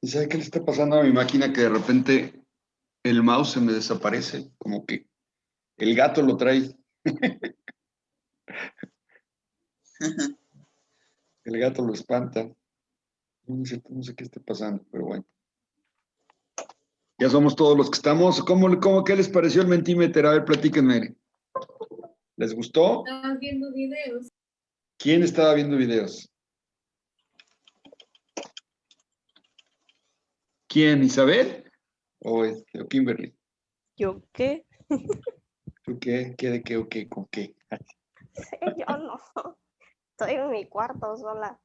¿Y sabe qué le está pasando a mi máquina? Que de repente el mouse se me desaparece, como que el gato lo trae. El gato lo espanta. No sé qué está pasando, pero bueno. Ya somos todos los que estamos. ¿Qué les pareció el Mentimeter? A ver, platíquenme. ¿Les gustó? Estabas viendo videos. ¿Quién estaba viendo videos? ¿Quién? ¿Isabel? ¿O Kimberly? ¿Yo qué? ¿Tú qué? ¿Qué de qué o qué? ¿Con qué? Yo no. Estoy en mi cuarto sola.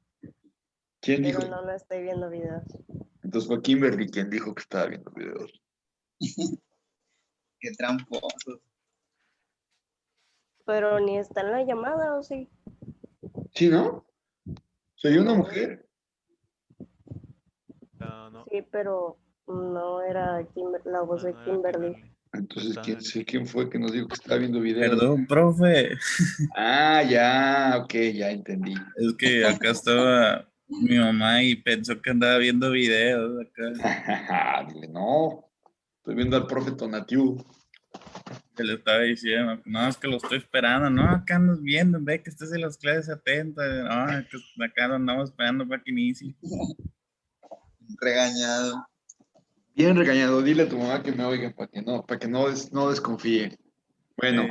¿Quién Pero dijo? no estoy viendo videos. Entonces fue Kimberly quien dijo que estaba viendo videos. Qué tramposo. Pero ni está en la llamada, ¿o sí? ¿Sí, no? ¿Soy una No. mujer? No, Sí, pero no era la voz de no era Kimberly. Entonces, ¿quién fue que nos dijo que estaba viendo videos? Perdón, profe. Ah, ya, ok, ya entendí. Es que acá estaba mi mamá y pensó que andaba viendo videos acá. Dile, no, estoy viendo al profe Tonatiu. Que le estaba diciendo, no, es que lo estoy esperando, no, acá andas viendo, ve que estés en las clases atenta, no, que acá lo andamos esperando para que inicie. Regañado. Bien regañado, dile a tu mamá que me oiga para que no desconfíe. Bueno,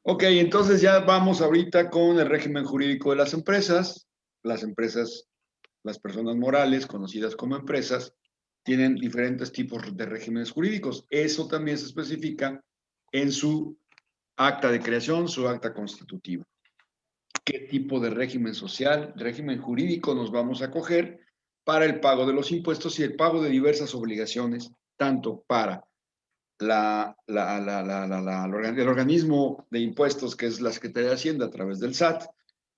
ok, entonces ya vamos ahorita con el régimen jurídico de las empresas. Las empresas, las personas morales, conocidas como empresas, tienen diferentes tipos de regímenes jurídicos. Eso también se especifica en su acta de creación, su acta constitutiva. ¿Qué tipo de régimen social, régimen jurídico nos vamos a acoger para el pago de los impuestos y el pago de diversas obligaciones, tanto para el organismo de impuestos, que es la Secretaría de Hacienda a través del SAT,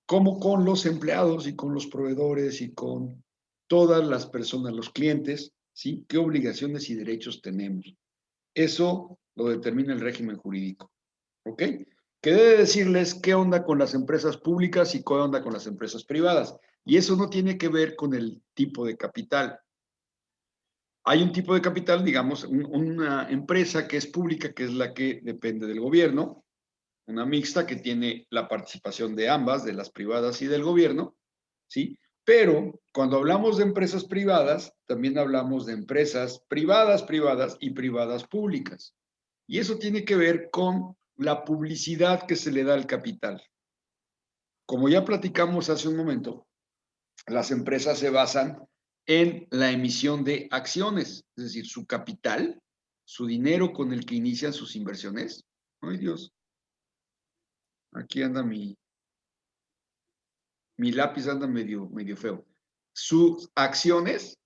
como con los empleados y con los proveedores y con todas las personas, los clientes, ¿sí? ¿Qué obligaciones y derechos tenemos? Eso lo determina el régimen jurídico, ¿ok? Que debe decirles qué onda con las empresas públicas y qué onda con las empresas privadas. Y eso no tiene que ver con el tipo de capital. Hay un tipo de capital, digamos, una empresa que es pública, que es la que depende del gobierno, una mixta que tiene la participación de ambas, de las privadas y del gobierno, ¿sí? Pero cuando hablamos de empresas privadas, también hablamos de empresas privadas y privadas públicas. Y eso tiene que ver con la publicidad que se le da al capital. Como ya platicamos hace un momento, las empresas se basan en la emisión de acciones, es decir, su capital, su dinero con el que inician sus inversiones. Ay, Dios. Aquí anda mi lápiz anda medio feo. Sus acciones.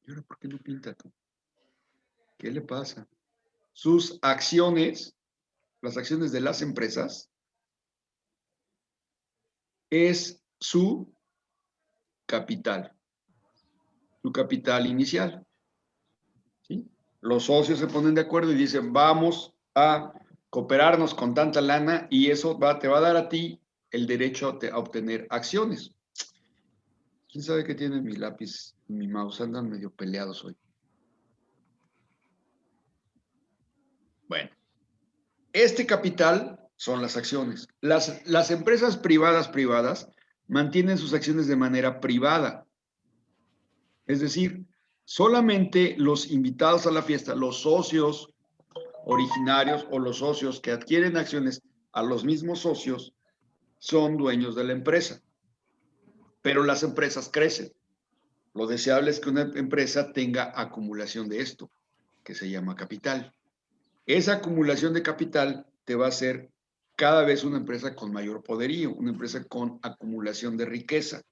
¿Y ahora por qué no pinta tú? ¿Qué le pasa? Sus acciones, las acciones de las empresas, es su capital inicial. ¿Sí? Los socios se ponen de acuerdo y dicen, vamos a cooperarnos con tanta lana y eso te va a dar a ti el derecho a obtener acciones. ¿Quién sabe qué tiene mi lápiz, mi mouse? Andan medio peleados hoy. Bueno, este capital son las acciones. Las empresas privadas mantienen sus acciones de manera privada. Es decir, solamente los invitados a la fiesta, los socios originarios o los socios que adquieren acciones a los mismos socios, son dueños de la empresa. Pero las empresas crecen. Lo deseable es que una empresa tenga acumulación de esto, que se llama capital. Esa acumulación de capital te va a hacer cada vez una empresa con mayor poderío, una empresa con acumulación de riqueza.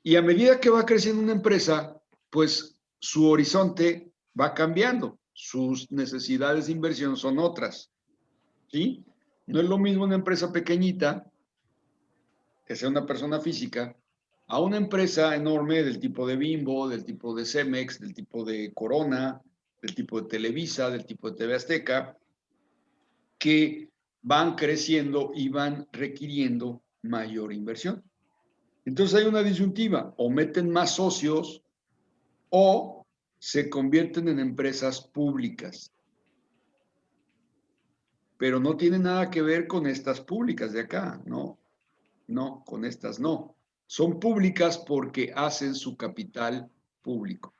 Y a medida que va creciendo una empresa, pues su horizonte va cambiando, sus necesidades de inversión son otras, ¿sí? No es lo mismo una empresa pequeñita, que sea una persona física, a una empresa enorme del tipo de Bimbo, del tipo de Cemex, del tipo de Corona, del tipo de Televisa, del tipo de TV Azteca, que van creciendo y van requiriendo mayor inversión. Entonces hay una disyuntiva, o meten más socios o se convierten en empresas públicas. Pero no tiene nada que ver con estas públicas de acá, ¿no? No, con estas no. Son públicas porque hacen su capital público.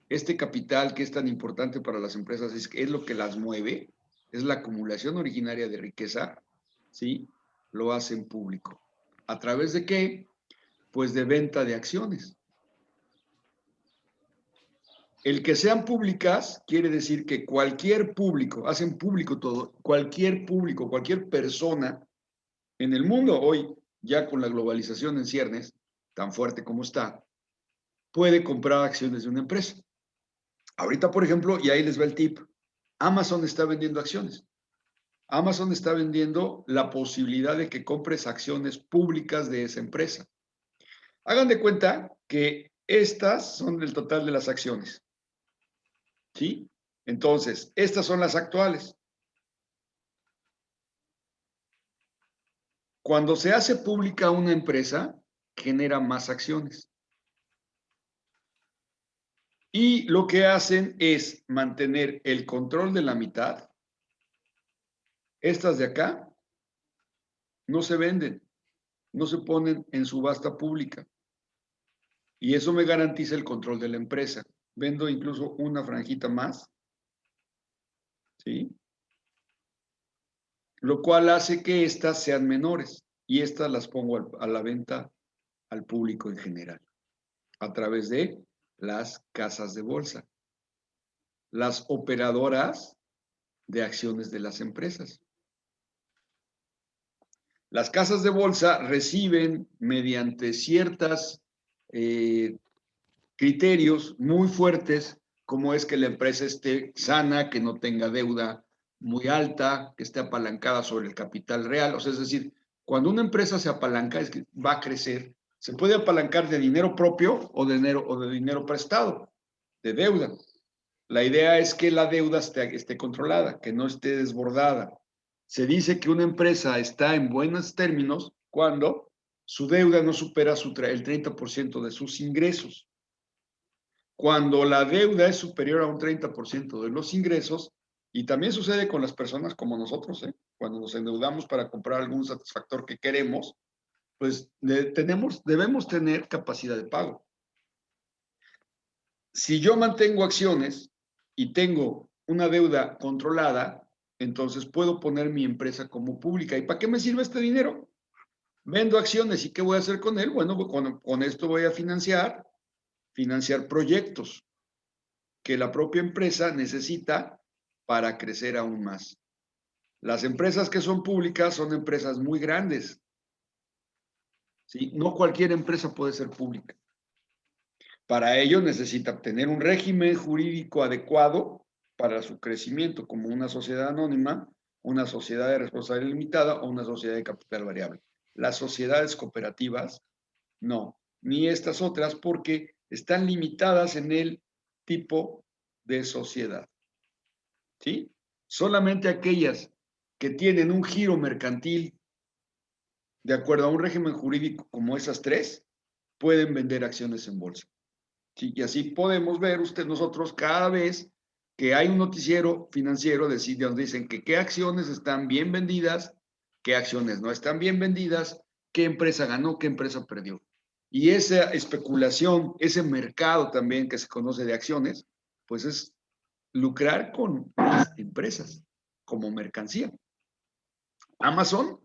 Este capital que es tan importante para las empresas es lo que las mueve, es la acumulación originaria de riqueza, ¿sí? Lo hacen público. ¿A través de qué? Pues de venta de acciones. El que sean públicas quiere decir que cualquier público, hacen público todo, cualquier público, cualquier persona en el mundo hoy, ya con la globalización en ciernes, tan fuerte como está, puede comprar acciones de una empresa. Ahorita, por ejemplo, y ahí les va el tip, Amazon está vendiendo acciones. Amazon está vendiendo la posibilidad de que compres acciones públicas de esa empresa. Hagan de cuenta que estas son el total de las acciones. ¿Sí? Entonces, estas son las actuales. Cuando se hace pública una empresa, genera más acciones. Y lo que hacen es mantener el control de la mitad. Estas de acá no se venden, no se ponen en subasta pública. Y eso me garantiza el control de la empresa. Vendo incluso una franjita más, ¿sí? Lo cual hace que estas sean menores y estas las pongo a la venta al público en general, a través de las casas de bolsa, las operadoras de acciones de las empresas. Las casas de bolsa reciben mediante ciertos criterios muy fuertes, como es que la empresa esté sana, que no tenga deuda muy alta, que esté apalancada sobre el capital real. O sea, es decir, cuando una empresa se apalanca, es que va a crecer. Se puede apalancar de dinero propio o de dinero prestado, de deuda. La idea es que la deuda esté controlada, que no esté desbordada. Se dice que una empresa está en buenos términos cuando su deuda no supera el 30% de sus ingresos. Cuando la deuda es superior a un 30% de los ingresos, y también sucede con las personas como nosotros, cuando nos endeudamos para comprar algún satisfactor que queremos, pues debemos tener capacidad de pago. Si yo mantengo acciones y tengo una deuda controlada, entonces puedo poner mi empresa como pública. ¿Y para qué me sirve este dinero? Vendo acciones, ¿y qué voy a hacer con él? Bueno, con esto voy a financiar proyectos que la propia empresa necesita para crecer aún más. Las empresas que son públicas son empresas muy grandes, ¿sí? No cualquier empresa puede ser pública. Para ello necesita tener un régimen jurídico adecuado para su crecimiento, como una sociedad anónima, una sociedad de responsabilidad limitada o una sociedad de capital variable. Las sociedades cooperativas, no, ni estas otras, porque están limitadas en el tipo de sociedad. ¿Sí? Solamente aquellas que tienen un giro mercantil de acuerdo a un régimen jurídico como esas tres, pueden vender acciones en bolsa. ¿Sí? Y así podemos ver nosotros cada vez que hay un noticiero financiero donde dicen que qué acciones están bien vendidas, qué acciones no están bien vendidas, qué empresa ganó, qué empresa perdió. Y esa especulación, ese mercado también que se conoce de acciones, pues es lucrar con las empresas como mercancía. Amazon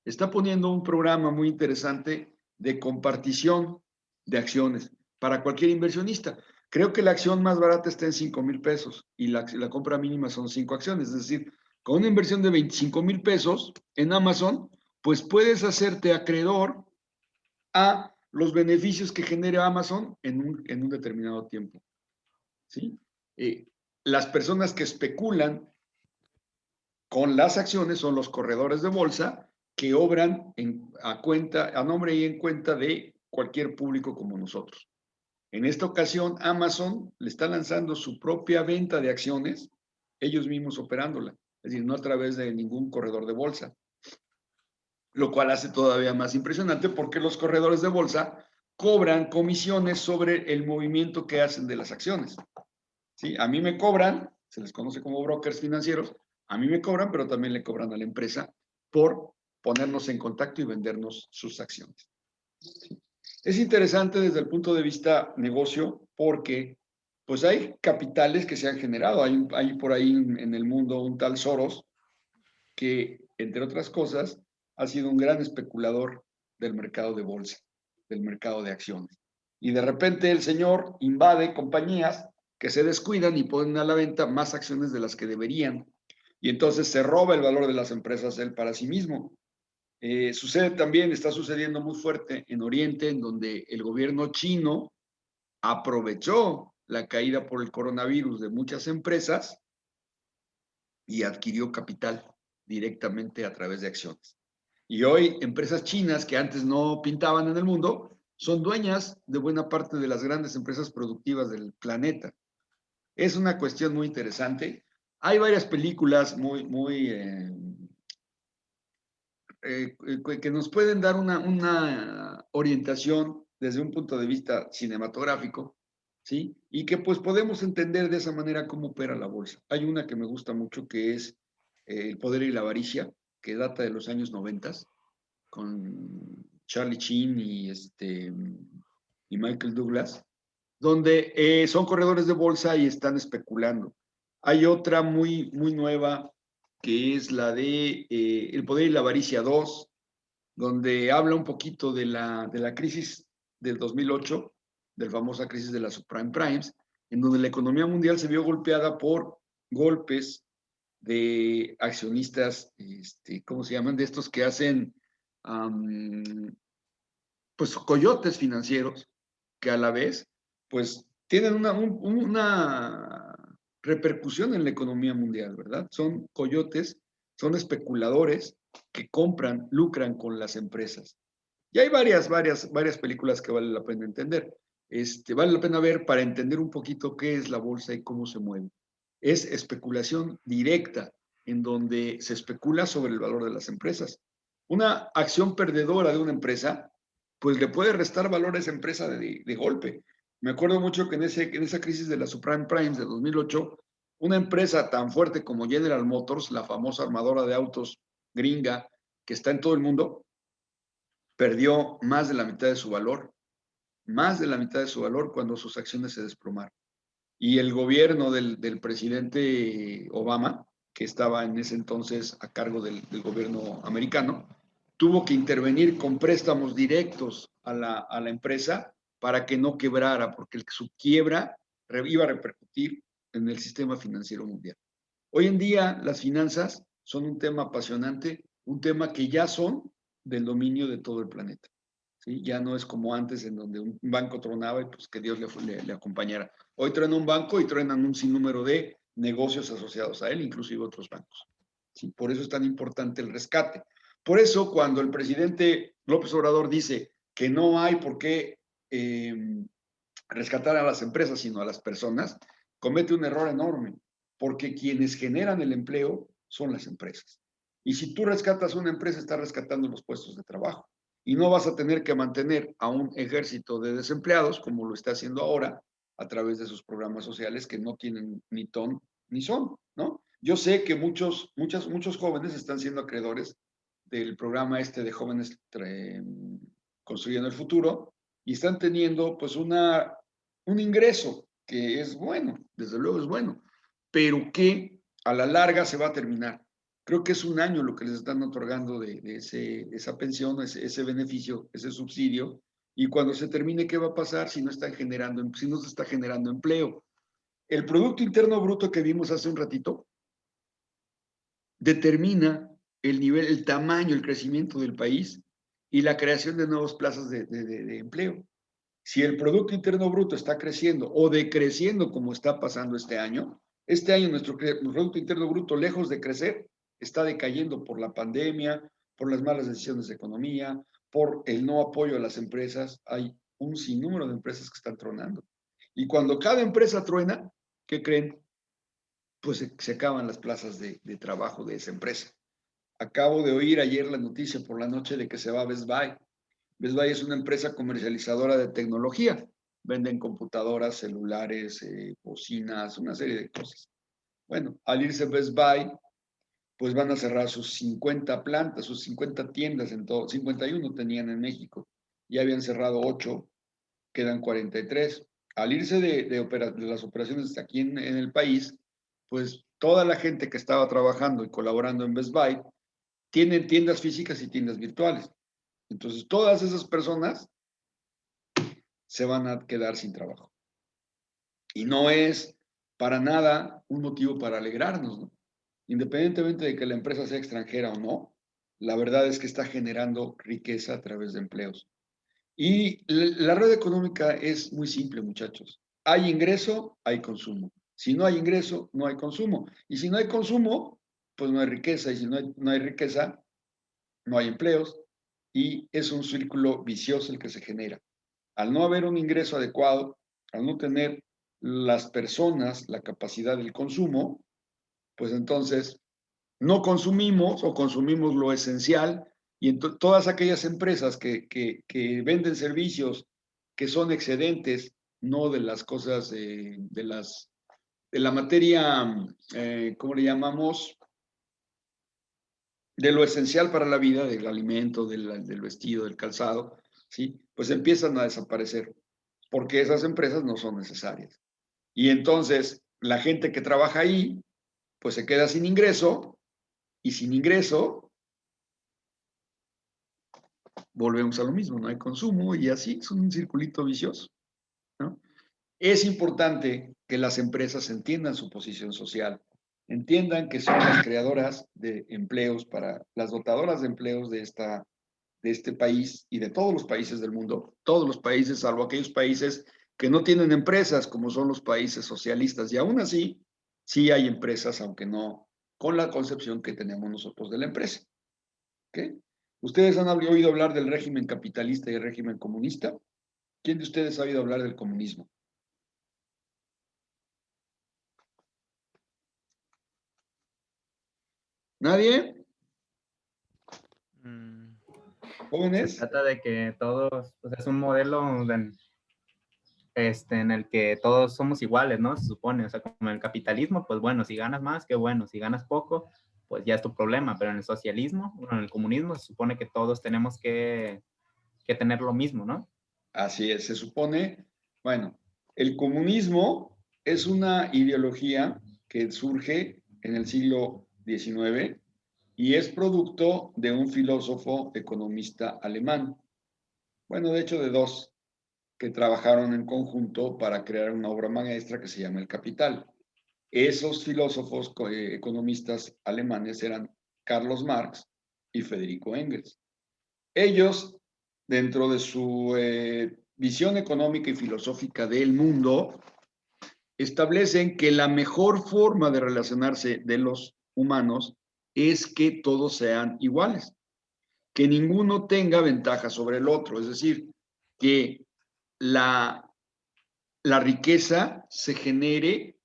está poniendo un programa muy interesante de compartición de acciones para cualquier inversionista. Creo que la acción más barata está en 5,000 pesos y la compra mínima son 5 acciones. Es decir, con una inversión de 25,000 pesos en Amazon, pues puedes hacerte acreedor a los beneficios que genere Amazon en un determinado tiempo. ¿Sí? Las personas que especulan con las acciones son los corredores de bolsa que obran a nombre y en cuenta de cualquier público como nosotros. En esta ocasión, Amazon le está lanzando su propia venta de acciones, ellos mismos operándola, es decir, no a través de ningún corredor de bolsa, lo cual hace todavía más impresionante porque los corredores de bolsa cobran comisiones sobre el movimiento que hacen de las acciones. ¿Sí? A mí me cobran, se les conoce como brokers financieros, a mí me cobran, pero también le cobran a la empresa por ponernos en contacto y vendernos sus acciones. ¿Sí? Es interesante desde el punto de vista negocio porque pues hay capitales que se han generado. Hay por ahí en el mundo un tal Soros que, entre otras cosas, ha sido un gran especulador del mercado de bolsa, del mercado de acciones. Y de repente el señor invade compañías que se descuidan y ponen a la venta más acciones de las que deberían. Y entonces se roba el valor de las empresas él para sí mismo. Sucede también, está sucediendo muy fuerte en Oriente, en donde el gobierno chino aprovechó la caída por el coronavirus de muchas empresas y adquirió capital directamente a través de acciones. Y hoy empresas chinas que antes no pintaban en el mundo son dueñas de buena parte de las grandes empresas productivas del planeta. Es una cuestión muy interesante. Hay varias películas que nos pueden dar una orientación desde un punto de vista cinematográfico, ¿sí? Y que pues podemos entender de esa manera cómo opera la bolsa. Hay una que me gusta mucho que es El poder y la avaricia, que data de los años 90, con Charlie Sheen y Michael Douglas, donde son corredores de bolsa y están especulando. Hay otra muy nueva que es la de El poder y la avaricia 2, donde habla un poquito de la crisis del 2008, de la famosa crisis de las subprime primes, en donde la economía mundial se vio golpeada por golpes de accionistas, ¿cómo se llaman? De estos que hacen, pues, coyotes financieros, que a la vez, pues, tienen una repercusión en la economía mundial, ¿verdad? Son coyotes, son especuladores que compran, lucran con las empresas. Y hay varias películas que vale la pena entender. Vale la pena ver para entender un poquito qué es la bolsa y cómo se mueve. Es especulación directa, en donde se especula sobre el valor de las empresas. Una acción perdedora de una empresa, pues le puede restar valor a esa empresa de golpe. Me acuerdo mucho que en esa crisis de las subprime primes de 2008, una empresa tan fuerte como General Motors, la famosa armadora de autos gringa que está en todo el mundo, perdió más de la mitad de su valor, más de la mitad de su valor cuando sus acciones se desplomaron. Y el gobierno del presidente Obama, que estaba en ese entonces a cargo del gobierno americano, tuvo que intervenir con préstamos directos a la empresa para que no quebrara, porque su quiebra iba a repercutir en el sistema financiero mundial. Hoy en día las finanzas son un tema apasionante, un tema que ya son del dominio de todo el planeta. ¿Sí? Ya no es como antes en donde un banco tronaba y pues que Dios le acompañara. Hoy truena un banco y truenan un sinnúmero de negocios asociados a él, inclusive otros bancos. ¿Sí? Por eso es tan importante el rescate. Por eso cuando el presidente López Obrador dice que no hay por qué rescatar a las empresas, sino a las personas, comete un error enorme, porque quienes generan el empleo son las empresas. Y si tú rescatas una empresa, estás rescatando los puestos de trabajo. Y no vas a tener que mantener a un ejército de desempleados, como lo está haciendo ahora, a través de sus programas sociales que no tienen ni ton ni son, ¿no? Yo sé que muchos jóvenes están siendo acreedores del programa de jóvenes construyendo el futuro y están teniendo pues un ingreso que es bueno, desde luego es bueno, pero que a la larga se va a terminar. Creo que es un año lo que les están otorgando de esa pensión, ese beneficio, ese subsidio, y cuando se termine, ¿qué va a pasar si no se está generando empleo? El Producto Interno Bruto que vimos hace un ratito determina el nivel, el tamaño, el crecimiento del país y la creación de nuevas plazas de empleo. Si el Producto Interno Bruto está creciendo o decreciendo como está pasando este año nuestro Producto Interno Bruto, lejos de crecer, está decayendo por la pandemia, por las malas decisiones de economía, por el no apoyo a las empresas. Hay un sinnúmero de empresas que están tronando. Y cuando cada empresa truena, ¿qué creen? Pues se acaban las plazas de trabajo de esa empresa. Acabo de oír ayer la noticia por la noche de que se va a Best Buy. Best Buy es una empresa comercializadora de tecnología. Venden computadoras, celulares, bocinas, una serie de cosas. Bueno, al irse Best Buy, pues van a cerrar sus 50 plantas, sus 50 tiendas en todo. 51 tenían en México. Ya habían cerrado 8, quedan 43. Al irse de las operaciones aquí en el país, pues toda la gente que estaba trabajando y colaborando en Best Buy tienen tiendas físicas y tiendas virtuales. Entonces, todas esas personas se van a quedar sin trabajo. Y no es para nada un motivo para alegrarnos, ¿no? Independientemente de que la empresa sea extranjera o no, la verdad es que está generando riqueza a través de empleos. Y la red económica es muy simple, muchachos. Hay ingreso, hay consumo. Si no hay ingreso, no hay consumo. Y si no hay consumo, pues no hay riqueza. Y si no hay riqueza, no hay empleos. Y es un círculo vicioso el que se genera. Al no haber un ingreso adecuado, al no tener las personas la capacidad del consumo, pues entonces no consumimos o consumimos lo esencial y todas aquellas empresas que venden servicios que son excedentes, no de las cosas, de la materia, ¿cómo le llamamos? De lo esencial para la vida, del alimento, del vestido, del calzado, ¿sí? Pues empiezan a desaparecer porque esas empresas no son necesarias. Y entonces la gente que trabaja ahí, pues se queda sin ingreso y sin ingreso volvemos a lo mismo, no hay consumo y así es un circulito vicioso, ¿no? Es importante que las empresas entiendan su posición social, entiendan que son las creadoras de empleos las dotadoras de empleos de este país y de todos los países del mundo, todos los países, salvo aquellos países que no tienen empresas, como son los países socialistas, y aún así, sí hay empresas, aunque no con la concepción que tenemos nosotros de la empresa. ¿Okay? ¿Ustedes han oído hablar del régimen capitalista y el régimen comunista? ¿Quién de ustedes ha oído hablar del comunismo? ¿Nadie? Mm, Se ¿Jóvenes? trata de que todos, pues es un modelo en el que todos somos iguales, ¿no? Se supone, o sea, como en el capitalismo, pues bueno, si ganas más, qué bueno, si ganas poco, pues ya es tu problema, pero en el socialismo, bueno, en el comunismo se supone que todos tenemos que tener lo mismo, ¿no? Así es, se supone, bueno, el comunismo es una ideología que surge en el siglo XIX y es producto de un filósofo economista alemán. Bueno, de hecho de dos que trabajaron en conjunto para crear una obra maestra que se llama El Capital. Esos filósofos economistas alemanes eran Carlos Marx y Federico Engels. Ellos, dentro de su visión económica y filosófica del mundo, establecen que la mejor forma de relacionarse de los humanos es que todos sean iguales, que ninguno tenga ventaja sobre el otro, es decir, que la riqueza se genere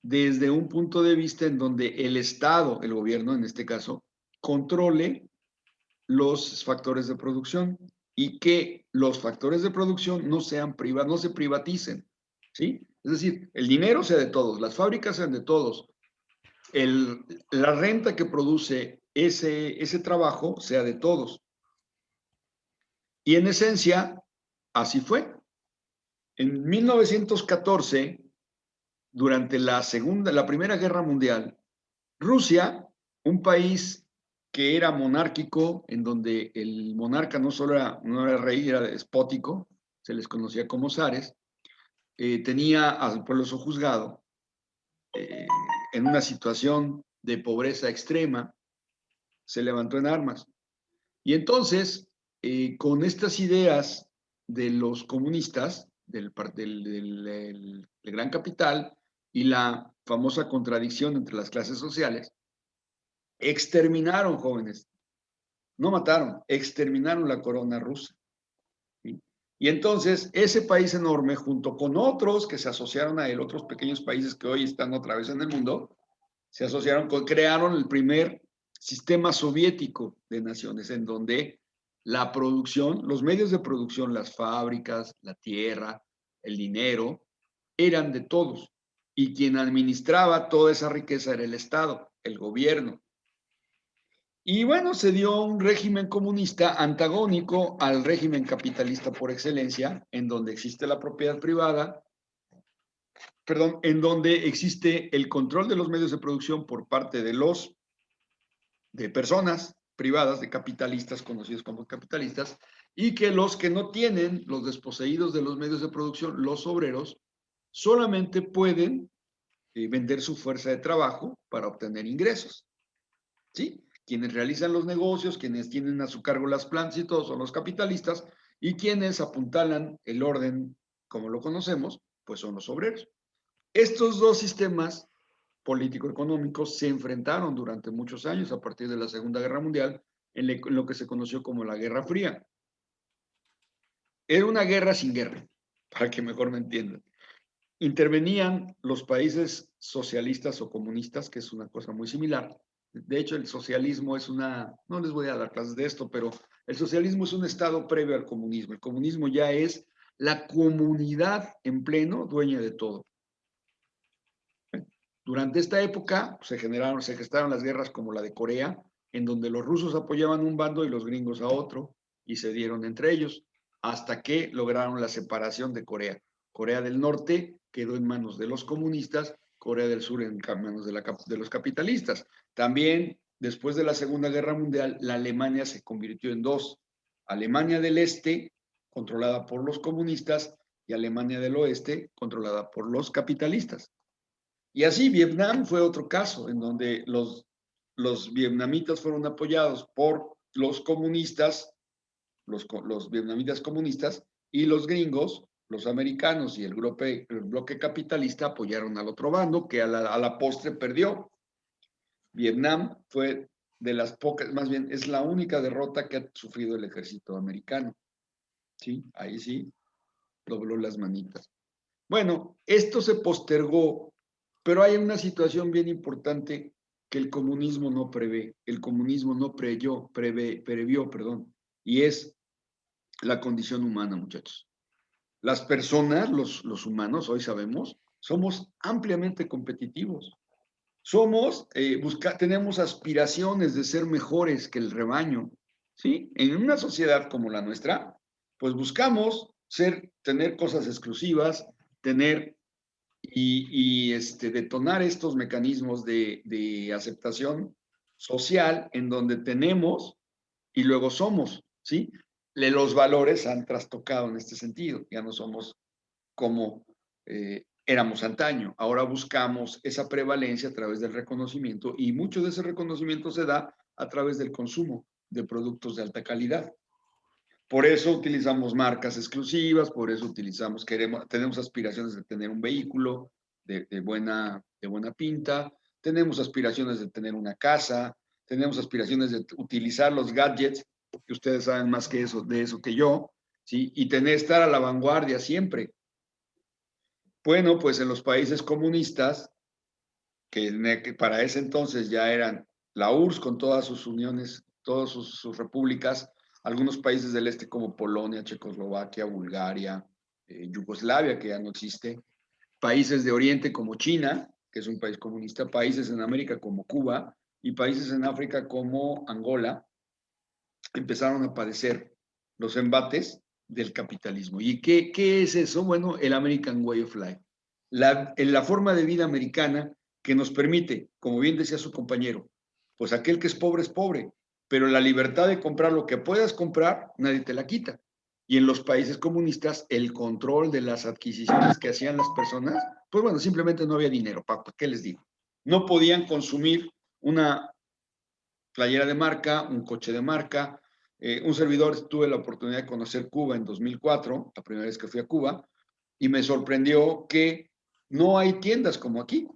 desde un punto de vista en donde el Estado, el gobierno en este caso, controle los factores de producción y que los factores de producción no sean privados, no se privaticen, ¿sí? Es decir, el dinero sea de todos, las fábricas sean de todos, la renta que produce ese trabajo sea de todos. Y en esencia, así fue. En 1914, durante la Primera Guerra Mundial, Rusia, un país que era monárquico, en donde el monarca no era rey, era despótico, se les conocía como zares, tenía al pueblo sojuzgado eh, en una situación de pobreza extrema, se levantó en armas. Y entonces, con estas ideas de los comunistas, del gran capital y la famosa contradicción entre las clases sociales, exterminaron jóvenes, no mataron, exterminaron la corona rusa. ¿Sí? Y entonces ese país enorme, junto con otros que se asociaron a él, otros pequeños países que hoy están otra vez en el mundo, se asociaron, crearon el primer sistema soviético de naciones, en donde la producción, los medios de producción, las fábricas, la tierra, el dinero, eran de todos. Y quien administraba toda esa riqueza era el Estado, el gobierno. Y bueno, se dio un régimen comunista antagónico al régimen capitalista por excelencia, en donde existe la propiedad privada, perdón, en donde existe el control de los medios de producción por parte de personas privadas, de capitalistas, conocidos como capitalistas, y que los que no tienen, los desposeídos de los medios de producción, los obreros, solamente pueden vender su fuerza de trabajo para obtener ingresos. ¿Sí? Quienes realizan los negocios, quienes tienen a su cargo las plantas y todo son los capitalistas, y quienes apuntalan el orden como lo conocemos, pues son los obreros. Estos dos sistemas político-económicos se enfrentaron durante muchos años a partir de la Segunda Guerra Mundial en lo que se conoció como la Guerra Fría. Era una guerra sin guerra, para que mejor me entiendan. Intervenían los países socialistas o comunistas, que es una cosa muy similar. De hecho, el socialismo es no les voy a dar clases de esto, pero el socialismo es un estado previo al comunismo. El comunismo ya es la comunidad en pleno dueña de todo. Durante esta época se gestaron las guerras como la de Corea, en donde los rusos apoyaban un bando y los gringos a otro, y se dieron entre ellos, hasta que lograron la separación de Corea. Corea del Norte quedó en manos de los comunistas, Corea del Sur en manos de los capitalistas. También, después de la Segunda Guerra Mundial, la Alemania se convirtió en dos. Alemania del Este, controlada por los comunistas, y Alemania del Oeste, controlada por los capitalistas. Y así Vietnam fue otro caso en donde los vietnamitas fueron apoyados por los comunistas, los vietnamitas comunistas, y los gringos, los americanos y el bloque capitalista apoyaron al otro bando que a la postre perdió. Vietnam fue de las pocas, más bien es la única derrota que ha sufrido el ejército americano. Sí, ahí sí, dobló las manitas. Bueno, esto se postergó, pero hay una situación bien importante que el comunismo no prevé, el comunismo no previó, y es la condición humana, muchachos. Las personas, los humanos, hoy sabemos, somos ampliamente competitivos. Tenemos aspiraciones de ser mejores que el rebaño, ¿sí? En una sociedad como la nuestra, pues buscamos tener cosas exclusivas, tener detonar estos mecanismos de aceptación social en donde tenemos y luego somos, ¿sí? Los valores han trastocado en este sentido, ya no somos como éramos antaño, ahora buscamos esa prevalencia a través del reconocimiento y mucho de ese reconocimiento se da a través del consumo de productos de alta calidad. Por eso utilizamos marcas exclusivas, por eso tenemos aspiraciones de tener un vehículo de buena pinta, tenemos aspiraciones de tener una casa, tenemos aspiraciones de utilizar los gadgets, que ustedes saben más de eso que yo, ¿sí? Y estar a la vanguardia siempre. Bueno, pues en los países comunistas, que para ese entonces ya eran la URSS con todas sus uniones, todas sus repúblicas, algunos países del este como Polonia, Checoslovaquia, Bulgaria, Yugoslavia, que ya no existe, países de Oriente como China, que es un país comunista, países en América como Cuba y países en África como Angola, empezaron a padecer los embates del capitalismo. ¿Y qué es eso? Bueno, el American Way of Life. La forma de vida americana que nos permite, como bien decía su compañero, pues aquel que es pobre, pero la libertad de comprar lo que puedas comprar, nadie te la quita. Y en los países comunistas, el control de las adquisiciones que hacían las personas, pues bueno, simplemente no había dinero, ¿qué les digo? No podían consumir una playera de marca, un coche de marca. Un servidor, tuve la oportunidad de conocer Cuba en 2004, la primera vez que fui a Cuba, y me sorprendió que no hay tiendas como aquí.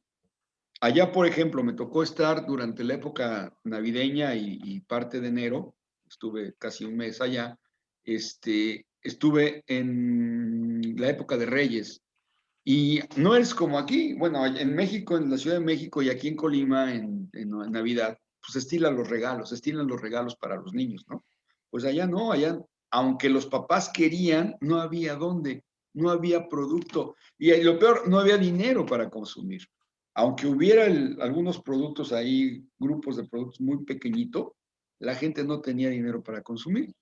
Allá, por ejemplo, me tocó estar durante la época navideña y parte de enero, estuve casi un mes allá, estuve en la época de Reyes, y no es como aquí, bueno, en México, en la Ciudad de México y aquí en Colima, en Navidad, pues estilan los regalos para los niños, ¿no? Pues allá no, allá, aunque los papás querían, no había dónde, no había producto. Y lo peor, no había dinero para consumir. Aunque hubiera algunos productos ahí, grupos de productos muy pequeñitos, la gente no tenía dinero para consumir.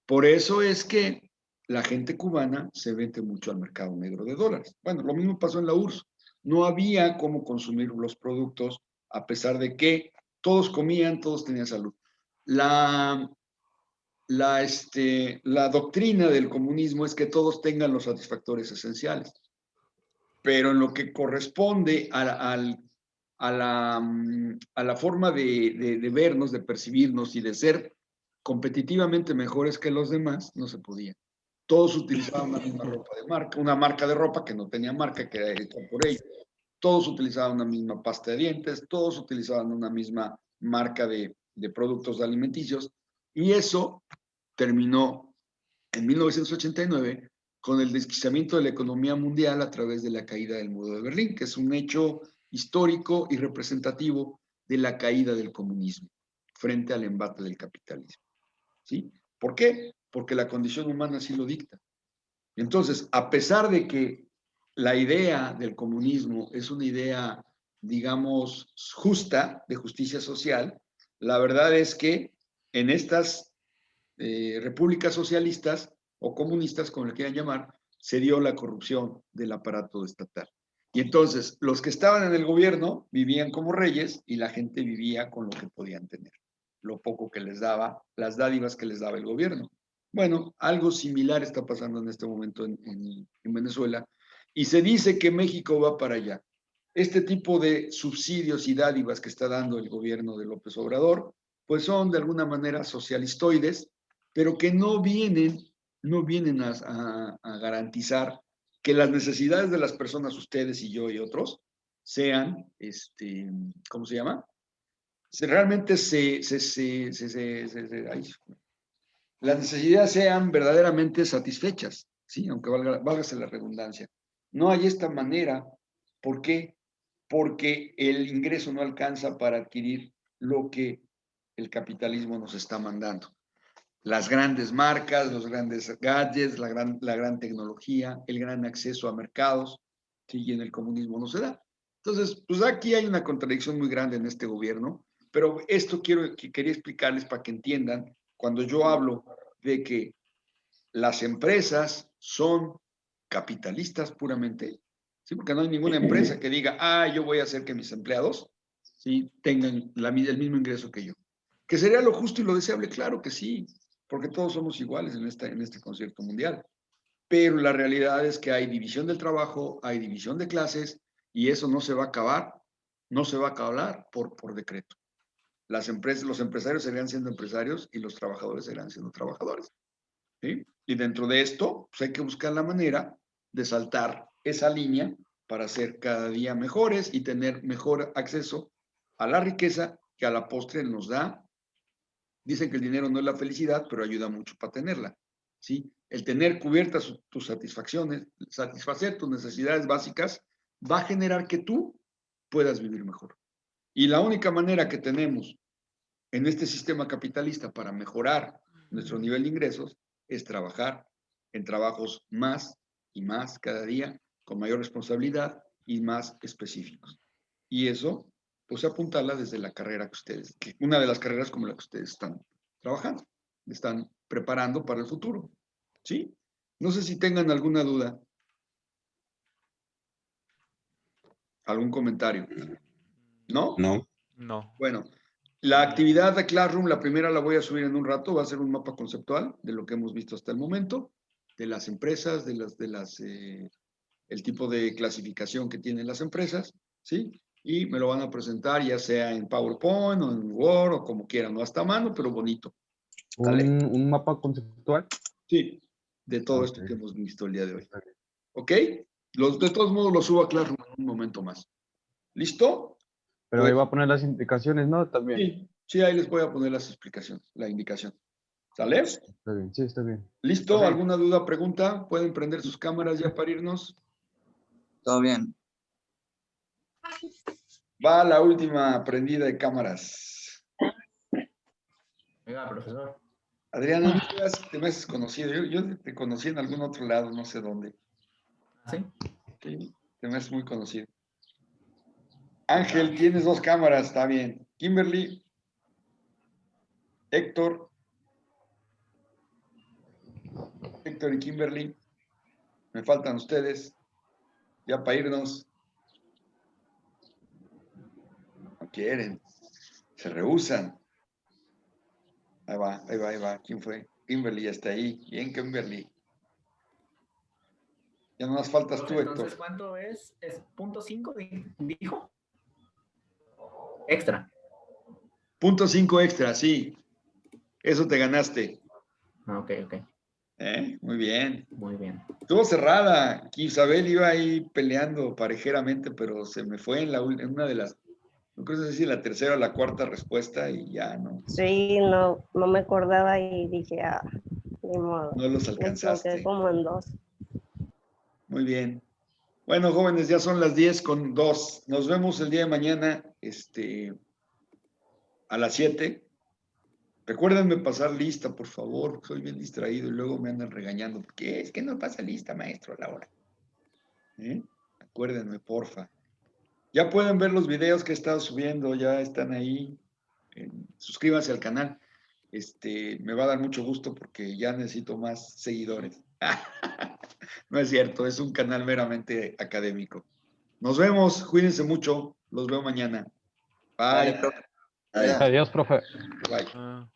Por eso es que la gente cubana se vende mucho al mercado negro de dólares. Bueno, lo mismo pasó en la URSS. No había cómo consumir los productos, a pesar de que todos comían, todos tenían salud. La doctrina del comunismo es que todos tengan los satisfactores esenciales, pero en lo que corresponde a la forma de vernos, de percibirnos y de ser competitivamente mejores que los demás, no se podía. Todos utilizaban la misma ropa de marca, una marca de ropa que no tenía marca, que era hecha por ellos. Todos utilizaban una misma pasta de dientes, todos utilizaban una misma marca de productos alimenticios, y eso terminó en 1989 con el desquiciamiento de la economía mundial a través de la caída del muro de Berlín, que es un hecho histórico y representativo de la caída del comunismo frente al embate del capitalismo. ¿Sí? ¿Por qué? Porque la condición humana así lo dicta. Entonces, a pesar de que la idea del comunismo es una idea, digamos, justa, de justicia social, la verdad es que en estas repúblicas socialistas o comunistas, como le quieran llamar, se dio la corrupción del aparato estatal. Y entonces, los que estaban en el gobierno vivían como reyes y la gente vivía con lo que podían tener, lo poco que les daba, las dádivas que les daba el gobierno. Bueno, algo similar está pasando en este momento en Venezuela, y se dice que México va para allá. Este tipo de subsidios y dádivas que está dando el gobierno de López Obrador, pues son de alguna manera socialistoides, pero que no vienen a garantizar que las necesidades de las personas, ustedes y yo y otros, sean, ¿cómo se llama? Realmente las necesidades sean verdaderamente satisfechas, ¿sí? Aunque válgase la redundancia. No hay esta manera. ¿Por qué? Porque el ingreso no alcanza para adquirir lo que el capitalismo nos está mandando. Las grandes marcas, los grandes gadgets, la gran tecnología, el gran acceso a mercados, ¿sí? Y en el comunismo no se da. Entonces, pues aquí hay una contradicción muy grande en este gobierno, pero esto quería explicarles para que entiendan cuando yo hablo de que las empresas son capitalistas puramente, ¿sí? Porque no hay ninguna empresa que diga, yo voy a hacer que mis empleados, ¿sí?, tengan el mismo ingreso que yo. ¿Que sería lo justo y lo deseable? Claro que sí, porque todos somos iguales en este concierto mundial. Pero la realidad es que hay división del trabajo, hay división de clases, y eso no se va a acabar, no se va a acabar por decreto. Las empresas, los empresarios seguirán siendo empresarios y los trabajadores seguirán siendo trabajadores, ¿sí? Y dentro de esto, pues hay que buscar la manera de saltar esa línea para ser cada día mejores y tener mejor acceso a la riqueza que a la postre nos da. Dicen que el dinero no es la felicidad, pero ayuda mucho para tenerla, ¿sí? El tener cubiertas tus satisfacciones, satisfacer tus necesidades básicas, va a generar que tú puedas vivir mejor. Y la única manera que tenemos en este sistema capitalista para mejorar nuestro nivel de ingresos es trabajar en trabajos más y más cada día, con mayor responsabilidad y más específicos. Y eso, pues apuntarla desde la carrera que una de las carreras como la que ustedes están trabajando, están preparando para el futuro, ¿sí? No sé si tengan alguna duda, algún comentario, ¿no? No. No. Bueno, la actividad de Classroom, la primera la voy a subir en un rato, va a ser un mapa conceptual de lo que hemos visto hasta el momento, de las empresas, el tipo de clasificación que tienen las empresas, ¿sí? Y me lo van a presentar ya sea en PowerPoint o en Word o como quieran, no hasta mano, pero bonito. ¿Sale? Un mapa conceptual. Sí, de todo esto Ok. que hemos visto el día de hoy. Está bien. ¿Ok? De todos modos lo subo a Classroom en un momento más. ¿Listo? Pero Pues, ahí va a poner las indicaciones, ¿no? También. sí, ahí les voy a poner las explicaciones, la indicación. ¿Sale? Está bien, sí, está bien. ¿Listo? Ok. ¿Alguna duda, pregunta? ¿Pueden prender sus cámaras ya para irnos? Todo bien. Va la última prendida de cámaras. Oiga, profesor. Adriana, no te me haces conocido. Yo te conocí en algún otro lado, no sé dónde. ¿Sí? Sí, te me haces muy conocido. Ángel, tienes 2 cámaras, está bien. Kimberly, Héctor y Kimberly, me faltan ustedes. Ya para irnos. No quieren, se rehúsan. Ahí va. ¿Quién fue? Kimberly ya está ahí. Bien, Kimberly. Ya no más faltas tú, Entonces, Héctor. ¿cuánto es? ¿Es .5, dijo? Extra. .5 extra, sí. Eso te ganaste. Ok. Muy bien. Muy bien. Estuvo cerrada. Isabel iba ahí peleando parejeramente, pero se me fue en una de las, no creo si la tercera o la cuarta respuesta y ya no Sí, no me acordaba y dije, ni modo. los Me equivoqué alcanzaste. como en 2. Muy bien. Bueno, jóvenes, ya son las 10:02. Nos vemos el día de mañana, a las 7. Recuérdenme pasar lista, por favor, porque soy bien distraído y luego me andan regañando. Porque es que no pasa lista, maestro, a la hora. Acuérdenme, porfa. Ya pueden ver los videos que he estado subiendo, ya están ahí. Suscríbanse al canal. Me va a dar mucho gusto porque ya necesito más seguidores. No es cierto, es un canal meramente académico. Nos vemos, cuídense mucho, los veo mañana. Bye. Dale, profe. Bye. Adiós, profe. Bye. Ah.